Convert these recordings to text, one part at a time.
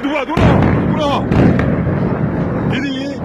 누가? 니니?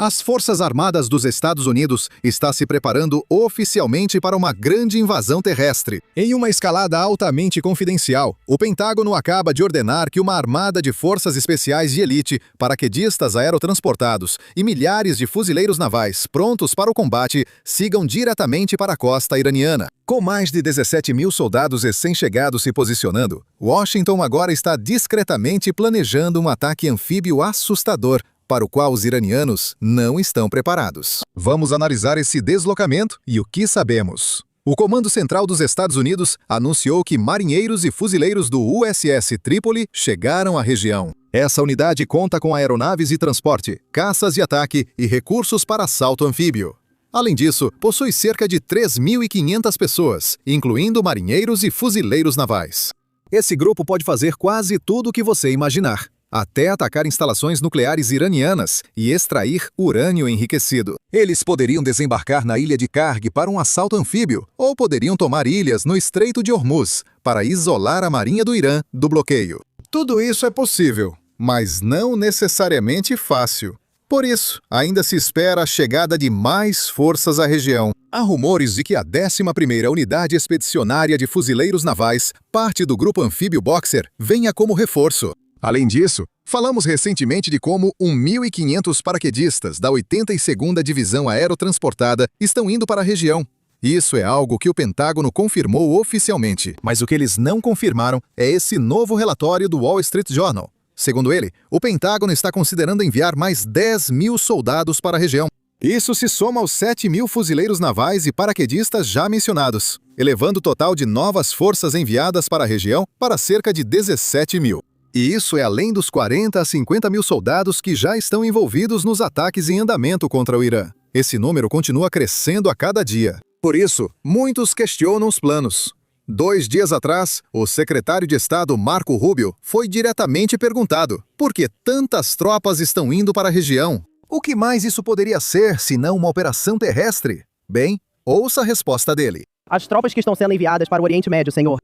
As Forças Armadas dos Estados Unidos estão se preparando oficialmente para uma grande invasão terrestre. Em uma escalada altamente confidencial, o Pentágono acaba de ordenar que uma armada de forças especiais de elite, paraquedistas aerotransportados e milhares de fuzileiros navais prontos para o combate sigam diretamente para a costa iraniana. Com mais de 17 mil soldados recém-chegados se posicionando, Washington agora está discretamente planejando um ataque anfíbio assustador, para o qual os iranianos não estão preparados. Vamos analisar esse deslocamento e o que sabemos. O Comando Central dos Estados Unidos anunciou que marinheiros e fuzileiros do USS Trípoli chegaram à região. Essa unidade conta com aeronaves de transporte, caças de ataque e recursos para assalto anfíbio. Além disso, possui cerca de 3.500 pessoas, incluindo marinheiros e fuzileiros navais. Esse grupo pode fazer quase tudo o que você imaginar, até atacar instalações nucleares iranianas e extrair urânio enriquecido. Eles poderiam desembarcar na ilha de Karg para um assalto anfíbio, ou poderiam tomar ilhas no Estreito de Hormuz para isolar a marinha do Irã do bloqueio. Tudo isso é possível, mas não necessariamente fácil. Por isso, ainda se espera a chegada de mais forças à região. Há rumores de que a 11ª Unidade Expedicionária de Fuzileiros Navais, parte do grupo anfíbio Boxer, venha como reforço. Além disso, falamos recentemente de como 1.500 paraquedistas da 82ª Divisão Aerotransportada estão indo para a região. Isso é algo que o Pentágono confirmou oficialmente, mas o que eles não confirmaram é esse novo relatório do Wall Street Journal. Segundo ele, o Pentágono está considerando enviar mais 10 mil soldados para a região. Isso se soma aos 7 mil fuzileiros navais e paraquedistas já mencionados, elevando o total de novas forças enviadas para a região para cerca de 17 mil. E isso é além dos 40 a 50 mil soldados que já estão envolvidos nos ataques em andamento contra o Irã. Esse número continua crescendo a cada dia. Por isso, muitos questionam os planos. 2 dias atrás, o secretário de Estado Marco Rubio foi diretamente perguntado por que tantas tropas estão indo para a região. O que mais isso poderia ser, se não uma operação terrestre? Bem, ouça a resposta dele. As tropas que estão sendo enviadas para o Oriente Médio, senhor.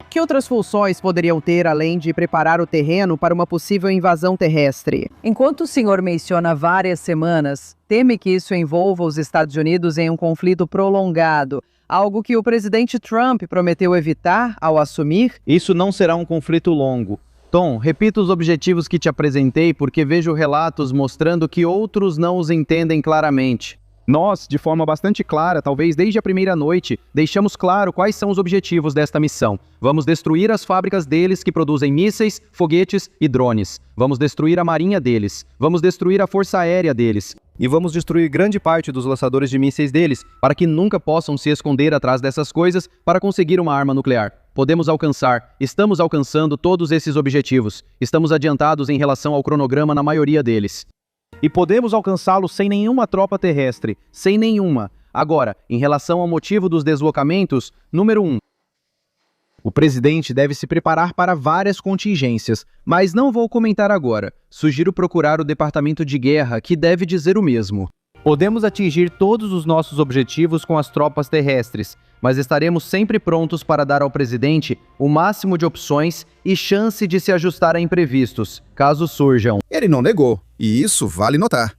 Que outras funções poderiam ter além de preparar o terreno para uma possível invasão terrestre? Enquanto o senhor menciona várias semanas, teme que isso envolva os Estados Unidos em um conflito prolongado, algo que o presidente Trump prometeu evitar ao assumir? Isso não será um conflito longo. Tom, repita os objetivos que te apresentei porque vejo relatos mostrando que outros não os entendem claramente. Nós, de forma bastante clara, talvez desde a primeira noite, deixamos claro quais são os objetivos desta missão. Vamos destruir as fábricas deles que produzem mísseis, foguetes e drones. Vamos destruir a marinha deles. Vamos destruir a força aérea deles. E vamos destruir grande parte dos lançadores de mísseis deles, para que nunca possam se esconder atrás dessas coisas para conseguir uma arma nuclear. Podemos alcançar, estamos alcançando todos esses objetivos. Estamos adiantados em relação ao cronograma na maioria deles. E podemos alcançá-lo sem nenhuma tropa terrestre, sem nenhuma. Agora, em relação ao motivo dos deslocamentos, número 1. O presidente deve se preparar para várias contingências, mas não vou comentar agora. Sugiro procurar o Departamento de Guerra, que deve dizer o mesmo. Podemos atingir todos os nossos objetivos com as tropas terrestres, mas estaremos sempre prontos para dar ao presidente o máximo de opções e chance de se ajustar a imprevistos, caso surjam. Ele não negou, e isso vale notar.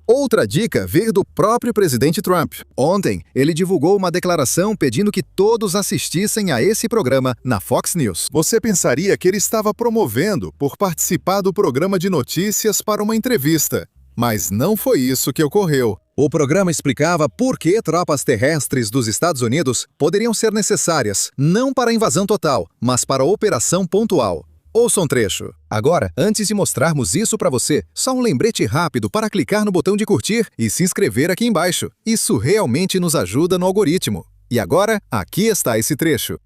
Outra dica veio do próprio presidente Trump. Ontem, ele divulgou uma declaração pedindo que todos assistissem a esse programa na Fox News. Você pensaria que ele estava promovendo por participar do programa de notícias para uma entrevista. Mas não foi isso que ocorreu. O programa explicava por que tropas terrestres dos Estados Unidos poderiam ser necessárias, não para a invasão total, mas para a operação pontual. Ouça um trecho. Agora, antes de mostrarmos isso para você, só um lembrete rápido para clicar no botão de curtir e se inscrever aqui embaixo. Isso realmente nos ajuda no algoritmo. E agora, aqui está esse trecho.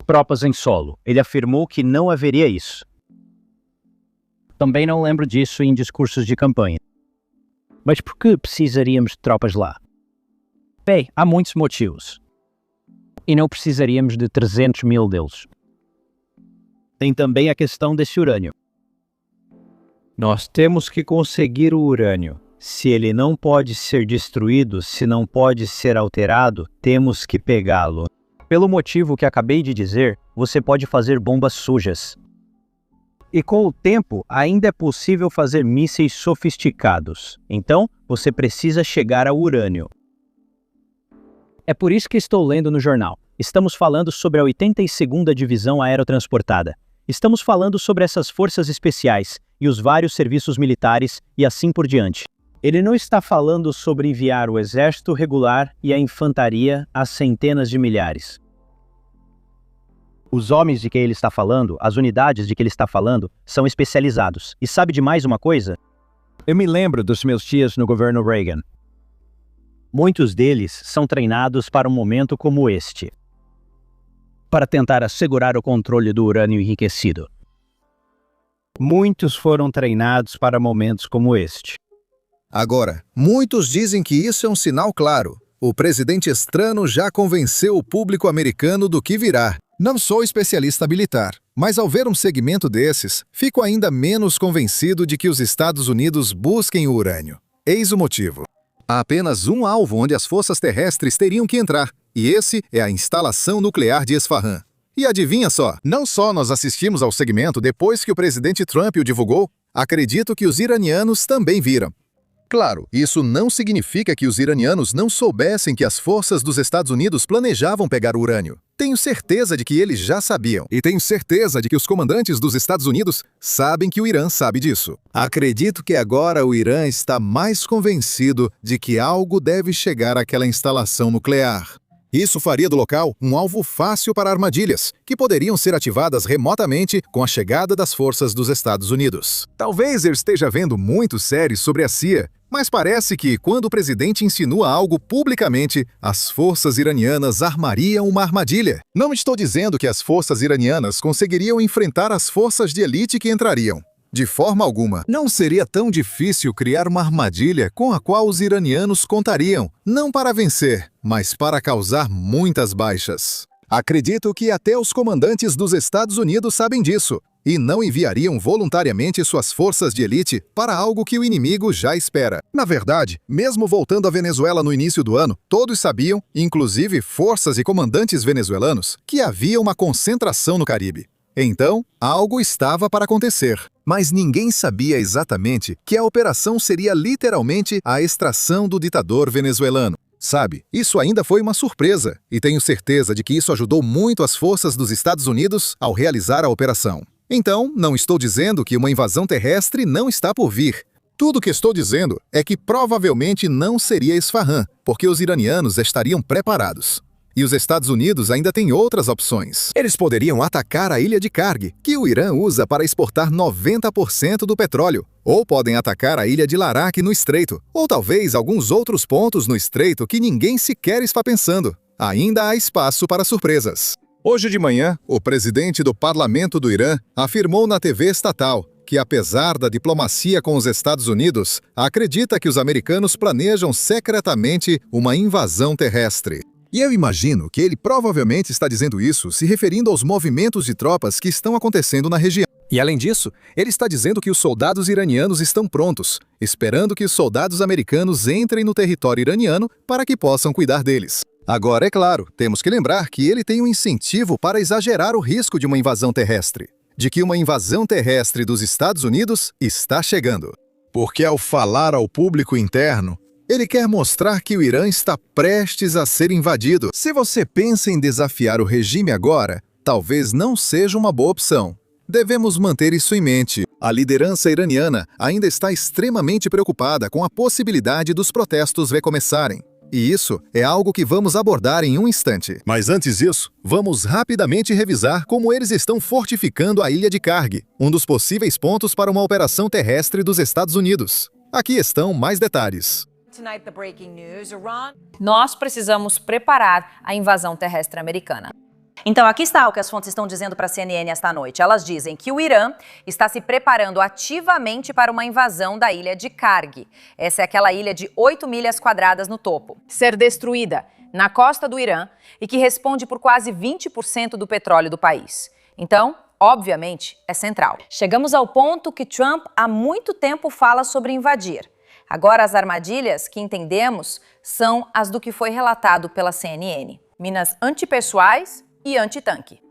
Tropas em solo. Ele afirmou que não haveria isso. Também não lembro disso em discursos de campanha. Mas por que precisaríamos de tropas lá? Bem, há muitos motivos. E não precisaríamos de 300 mil deles. Tem também a questão desse urânio. Nós temos que conseguir o urânio. Se ele não pode ser destruído, se não pode ser alterado, temos que pegá-lo. Pelo motivo que acabei de dizer, você pode fazer bombas sujas. E com o tempo, ainda é possível fazer mísseis sofisticados. Então, você precisa chegar ao urânio. É por isso que estou lendo no jornal. Estamos falando sobre a 82ª Divisão Aerotransportada. Estamos falando sobre essas forças especiais e os vários serviços militares e assim por diante. Ele não está falando sobre enviar o exército regular e a infantaria a centenas de milhares. Os homens de que ele está falando, as unidades de que ele está falando, são especializados. E sabe de mais uma coisa? Eu me lembro dos meus dias no governo Reagan. Muitos deles são treinados para um momento como este, para tentar assegurar o controle do urânio enriquecido. Muitos foram treinados para momentos como este. Agora, muitos dizem que isso é um sinal claro. O presidente Strano já convenceu o público americano do que virá. Não sou especialista militar, mas ao ver um segmento desses, fico ainda menos convencido de que os Estados Unidos busquem o urânio. Eis o motivo. Há apenas um alvo onde as forças terrestres teriam que entrar, e esse é a instalação nuclear de Esfahan. E adivinha só, não só nós assistimos ao segmento depois que o presidente Trump o divulgou, acredito que os iranianos também viram. Claro, isso não significa que os iranianos não soubessem que as forças dos Estados Unidos planejavam pegar o urânio. Tenho certeza de que eles já sabiam. E tenho certeza de que os comandantes dos Estados Unidos sabem que o Irã sabe disso. Acredito que agora o Irã está mais convencido de que algo deve chegar àquela instalação nuclear. Isso faria do local um alvo fácil para armadilhas, que poderiam ser ativadas remotamente com a chegada das forças dos Estados Unidos. Talvez eu esteja vendo muitas séries sobre a CIA, mas parece que, quando o presidente insinua algo publicamente, as forças iranianas armariam uma armadilha. Não estou dizendo que as forças iranianas conseguiriam enfrentar as forças de elite que entrariam. De forma alguma, não seria tão difícil criar uma armadilha com a qual os iranianos contariam, não para vencer, mas para causar muitas baixas. Acredito que até os comandantes dos Estados Unidos sabem disso, e não enviariam voluntariamente suas forças de elite para algo que o inimigo já espera. Na verdade, mesmo voltando à Venezuela no início do ano, todos sabiam, inclusive forças e comandantes venezuelanos, que havia uma concentração no Caribe. Então, algo estava para acontecer. Mas ninguém sabia exatamente que a operação seria literalmente a extração do ditador venezuelano. Sabe, isso ainda foi uma surpresa, e tenho certeza de que isso ajudou muito as forças dos Estados Unidos ao realizar a operação. Então, não estou dizendo que uma invasão terrestre não está por vir. Tudo o que estou dizendo é que provavelmente não seria Esfahan, porque os iranianos estariam preparados. E os Estados Unidos ainda têm outras opções. Eles poderiam atacar a ilha de Karg, que o Irã usa para exportar 90% do petróleo. Ou podem atacar a ilha de Larak no Estreito. Ou talvez alguns outros pontos no Estreito que ninguém sequer está pensando. Ainda há espaço para surpresas. Hoje de manhã, o presidente do parlamento do Irã afirmou na TV estatal que, apesar da diplomacia com os Estados Unidos, acredita que os americanos planejam secretamente uma invasão terrestre. E eu imagino que ele provavelmente está dizendo isso se referindo aos movimentos de tropas que estão acontecendo na região. E além disso, ele está dizendo que os soldados iranianos estão prontos, esperando que os soldados americanos entrem no território iraniano para que possam cuidar deles. Agora, é claro, temos que lembrar que ele tem um incentivo para exagerar o risco de uma invasão terrestre, de que uma invasão terrestre dos Estados Unidos está chegando. Porque ao falar ao público interno, ele quer mostrar que o Irã está prestes a ser invadido. Se você pensa em desafiar o regime agora, talvez não seja uma boa opção. Devemos manter isso em mente. A liderança iraniana ainda está extremamente preocupada com a possibilidade dos protestos recomeçarem. E isso é algo que vamos abordar em um instante. Mas antes disso, vamos rapidamente revisar como eles estão fortificando a ilha de Karg, um dos possíveis pontos para uma operação terrestre dos Estados Unidos. Aqui estão mais detalhes. Nós precisamos preparar a invasão terrestre americana. Então, aqui está o que as fontes estão dizendo para a CNN esta noite. Elas dizem que o Irã está se preparando ativamente para uma invasão da ilha de Karg. Essa é aquela ilha de 8 milhas quadradas no topo, ser destruída na costa do Irã e que responde por quase 20% do petróleo do país. Então, obviamente, é central. Chegamos ao ponto que Trump há muito tempo fala sobre invadir. Agora, as armadilhas que entendemos são as do que foi relatado pela CNN. Minas antipessoais e antitanque.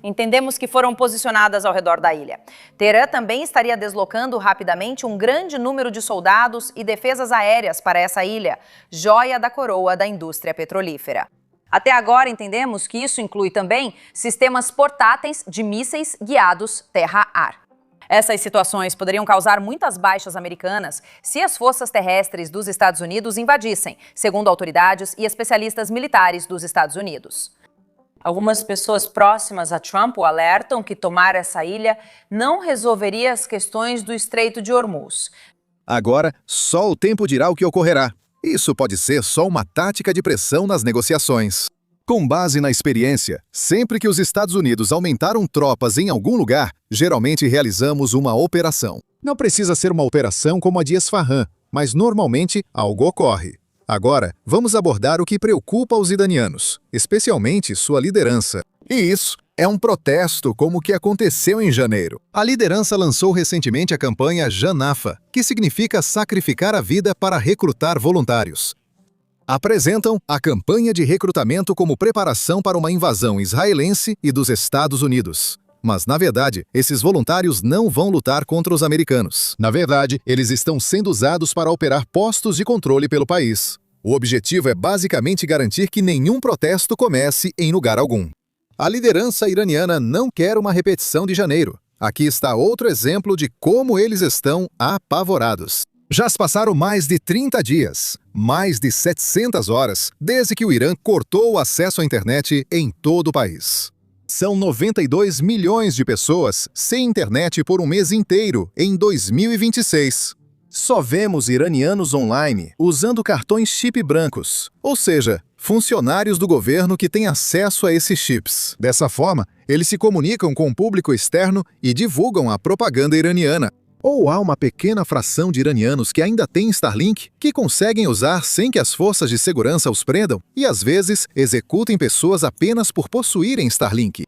Entendemos que foram posicionadas ao redor da ilha. Teherã também estaria deslocando rapidamente um grande número de soldados e defesas aéreas para essa ilha, joia da coroa da indústria petrolífera. Até agora, entendemos que isso inclui também sistemas portáteis de mísseis guiados terra-ar. Essas situações poderiam causar muitas baixas americanas se as forças terrestres dos Estados Unidos invadissem, segundo autoridades e especialistas militares dos Estados Unidos. Algumas pessoas próximas a Trump o alertam que tomar essa ilha não resolveria as questões do Estreito de Hormuz. Agora, só o tempo dirá o que ocorrerá. Isso pode ser só uma tática de pressão nas negociações. Com base na experiência, sempre que os Estados Unidos aumentaram tropas em algum lugar, geralmente realizamos uma operação. Não precisa ser uma operação como a de Esfahan, mas normalmente algo ocorre. Agora, vamos abordar o que preocupa os iranianos, especialmente sua liderança. E isso é um protesto como o que aconteceu em janeiro. A liderança lançou recentemente a campanha Janafa, que significa sacrificar a vida para recrutar voluntários. Apresentam a campanha de recrutamento como preparação para uma invasão israelense e dos Estados Unidos. Mas, na verdade, esses voluntários não vão lutar contra os americanos. Na verdade, eles estão sendo usados para operar postos de controle pelo país. O objetivo é basicamente garantir que nenhum protesto comece em lugar algum. A liderança iraniana não quer uma repetição de janeiro. Aqui está outro exemplo de como eles estão apavorados. Já se passaram mais de 30 dias, mais de 700 horas, desde que o Irã cortou o acesso à internet em todo o país. São 92 milhões de pessoas sem internet por um mês inteiro em 2026. Só vemos iranianos online usando cartões chip brancos, ou seja, funcionários do governo que têm acesso a esses chips. Dessa forma, eles se comunicam com o público externo e divulgam a propaganda iraniana. Ou há uma pequena fração de iranianos que ainda têm Starlink, que conseguem usar sem que as forças de segurança os prendam e, às vezes, executem pessoas apenas por possuírem Starlink.